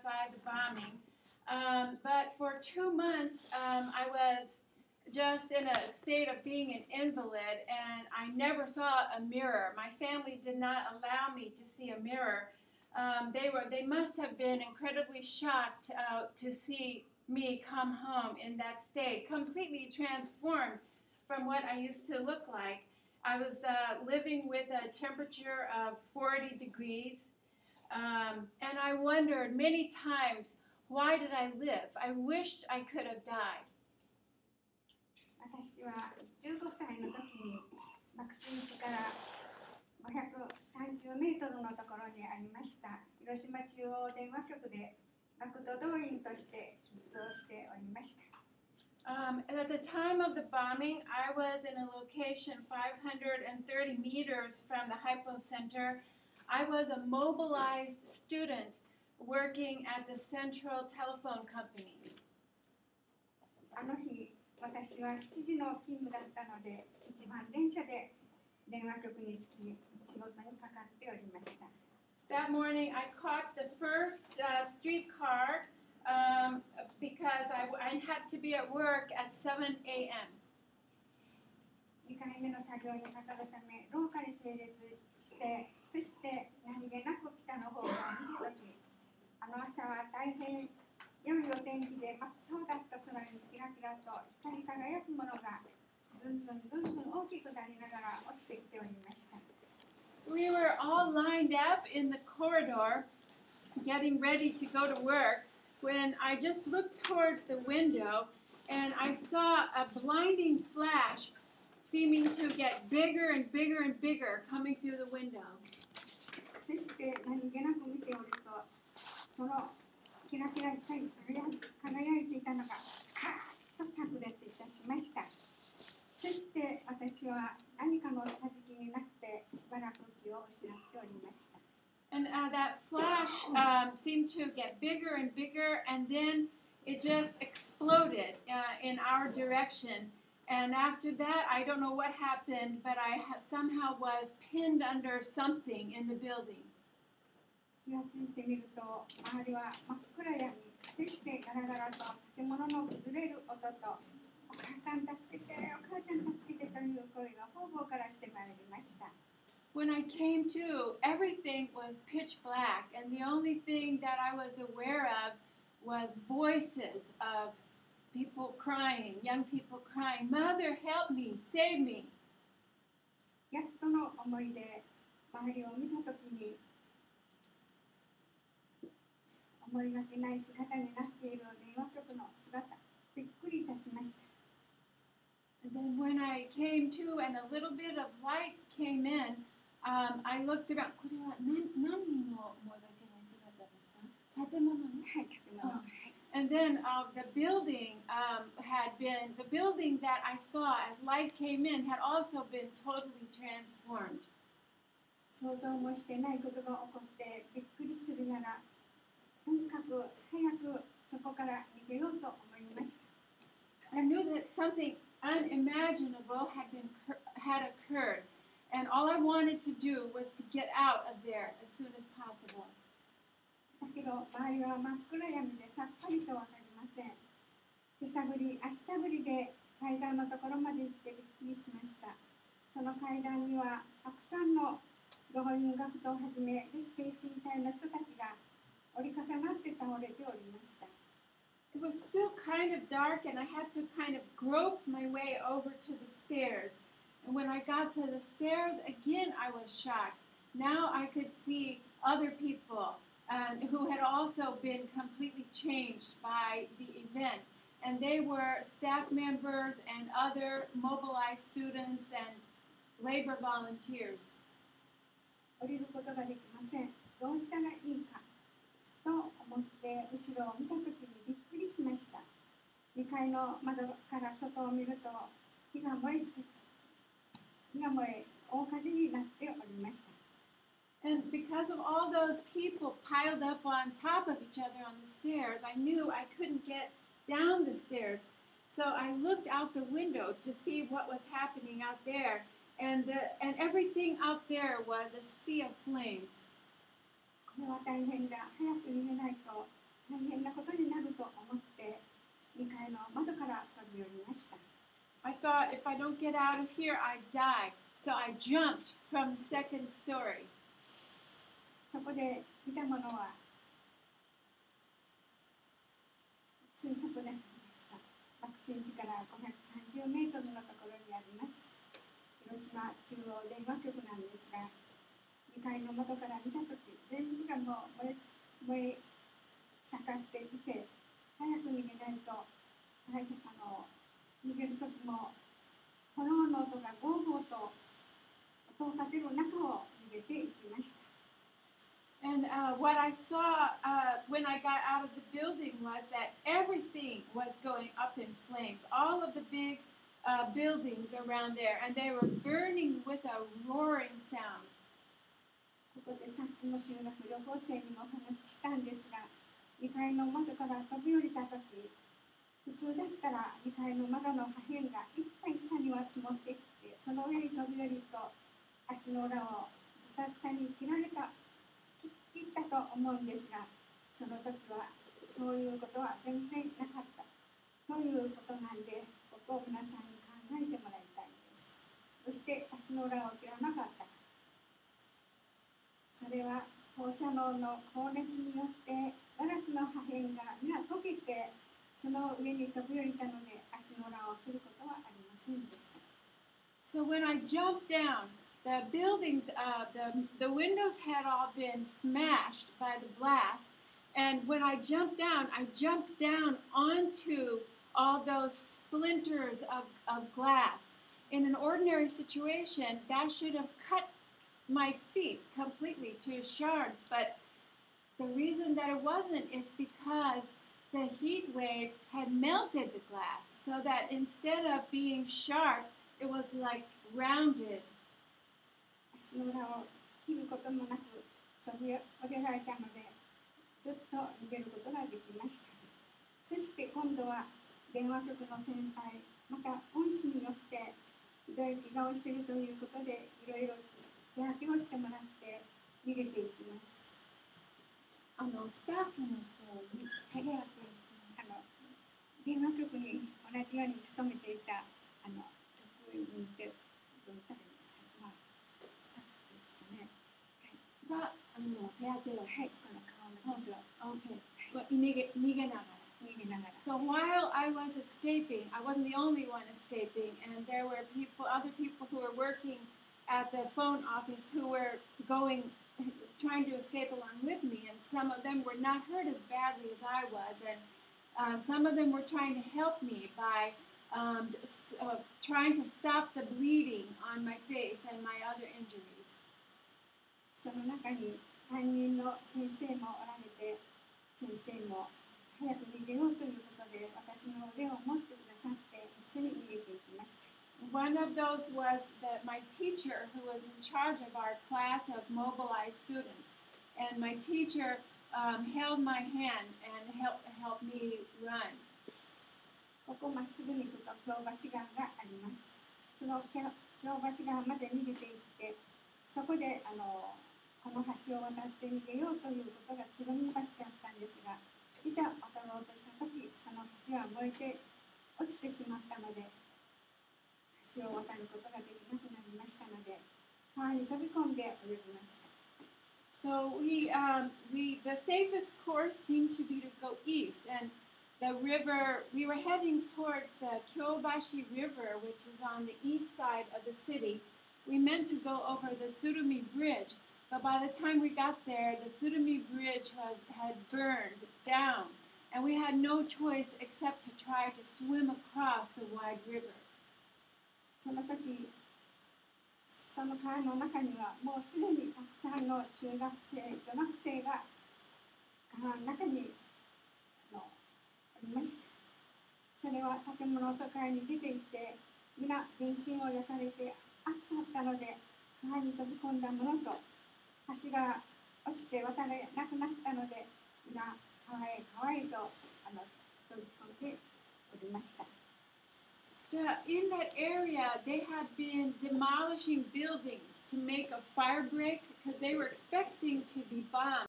by the bombing. But for 2 months, I was just in a state of being an invalid, and I never saw a mirror. My family did not allow me to see a mirror. They must have been incredibly shocked to see me come home in that state, completely transformed from what I used to look like. I was living with a temperature of 40 degrees, and I wondered many times, why did I live? I wished I could have died. 私は15歳の時に爆心地から530メートルのところにありました広島中央電話局で学徒動員として出動しておりました。At the time of the bombing, I was in a location 530 meters from the hypocenter. I was a mobilized student working at the Central Telephone Company. あの日、私は7時の勤務だったので、一番電車で電話局に着き、仕事にかかっておりました。That morning, I caught the first streetcar because I had to be at work at 7 a.m. 2回目の作業にかかるため、廊下に整列して、そして何気なく北の方を見たとき、あの朝は大変良いお天気で真っ青だった空にキラキラと光り輝くものがずんずんずんずん大きくなりながら落ちてきておりました。We were all lined up in the corridor, getting ready to go to work, when I just looked towards the window and I saw a blinding flash seeming to get bigger and bigger and bigger coming through the window. そして何気なく見ておると、そのキラキラ光り輝いていたのがカーッと炸裂いたしました。そして私は何かの下敷きになってしばらく気を失っておりました。And that flash seemed to get bigger and bigger, and then it just exploded in our direction. And after that, I don't know what happened, but I somehow was pinned under something in the building. 気がついてみると、周りは真っ暗闇、そしてガラガラと建物の崩れる音と、お母さん助けて、お母ちゃん助けてという声が方々からしてまいりました。When I came to, everything was pitch black, and the only thing that I was aware of was voices of people crying, young people crying, "Mother, help me, save me." やっとの思いで周りを見たときに、思いがけない姿になっている電話局の姿、びっくりいたしました。And then when I came to and a little bit of light came in, I looked around. これは何の思いがけない姿ですか？建物ね。はい、建物。And then the building the building that I saw as light came in had also been totally transformed. 想像もしてないことが起こってびっくりするなら、とにかく早くそこから逃げようと思いました。I knew that something unimaginable had occurred, and all I wanted to do was to get out of there as soon as possible. だけど周りは真っ暗闇でさっぱりとわかりません。手探り足探りで階段のところまで行ってびっくりしました。その階段にはたくさんの動員学徒をはじめ女子挺身隊の人たちが折り重なって倒れておりました。It was still kind of dark, and I had to kind of grope my way over to the stairs. And when I got to the stairs, again I was shocked. Now I could see other people who had also been completely changed by the event. And they were staff members and other mobilized students and labor volunteers. 降りることができません。どうしたらいいかと思って後ろを見たときにびっくりしました。2階の窓から外を見ると火が燃え大火事になっておりました。And because of all those people piled up on top of each other on the stairs, I knew I couldn't get down the stairs. So I looked out the window to see what was happening out there, and everything out there was a sea of flames. これは大変だ。早く逃げないと thought, if I don't get out of here, I die. So I jumped from the second story. そこで見たものは通速だったんですが、爆心地から530メートルのところにあります。広島中央電話局なんですが、2階の窓から見たとき、全部がもう燃え盛っていて、早く逃げないと、逃げるときも炎の音がゴーゴーと音を立てる中を逃げていきました。And what I saw when I got out of the building was that everything was going up in flames. All of the big buildings around there, and they were burning with a roaring sound. ここでさっきの修学旅行生にもお話ししたんですが、2階の窓から飛び降りたとき、普通だったら2階の窓の破片がいっぱい下には積もってきて、その上に飛び降りると足の裏をズタズタに切ったと思うんですが、その時はそういうことは全然なかったということなんで、ここを皆さんに考えてもらいたいです。そして足の裏を切らなかったか。それは放射能の高熱によってガラスの破片が皆溶けて、その上に飛び降りたので足の裏を切ることはありませんでした。So when I jumped down, the buildings, the windows had all been smashed by the blast. And when I jumped down onto all those splinters of glass. In an ordinary situation, that should have cut my feet completely to shards. But the reason that it wasn't is because the heat wave had melted the glass. So that instead of being sharp, it was like rounded. 足の裏を切ることもなく飛び降りられたので、ずっと逃げることができました。そして今度は電話局の先輩、また恩師によってひどい怪我をしているということで、いろいろ手当てをしてもらって逃げていきます。スタッフの人に手当てをして電話局に同じように勤めていた職員ってどう言ったらいいですか、まあ、スタッフですかね。が手当てを、はい、この顔の傷を。Okay. 逃げながら。So while I was escaping, I wasn't the only one escaping, and there were other people who were working at the phone office who were trying to escape along with me, and some of them were not hurt as badly as I was, and some of them were trying to help me by trying to stop the bleeding on my face and my other injuries. その中に担任の先生もおられて、先生も早く逃げようということで私の腕を持ってくださって一緒に逃げていきました。One of those was my teacher, who was in charge of our class of mobilized students, and my teacher held my hand and helped me run. ここまっすぐに行くと京橋川があります。その京橋川まで逃げていって、そこでこの橋を渡って逃げようということが津波橋だったんですが、いざ渡ろうとしたとき、その橋は燃えて落ちてしまったので、橋を渡ることができなくなりましたので、川に飛び込んで泳ぎました。So the safest course seemed to be to go east, and the river, we were heading towards the Kyobashi River, which is on the east side of the city. We meant to go over the Tsurumi Bridge, but by the time we got there, the Tsurumi Bridge had burned down, and we had no choice except to try to swim across the wide river. その時、その川の中にはもうすでにたくさんの中学生、女学生が川の中におりました。それは建物の外に出ていて、皆全身を焼かれて暑かったので、川に飛び込んだものと、橋が落ちて渡れなくなったので、皆川へと飛び込んでおりました。In that area, they had been demolishing buildings to make a fire break because they were expecting to be bombed.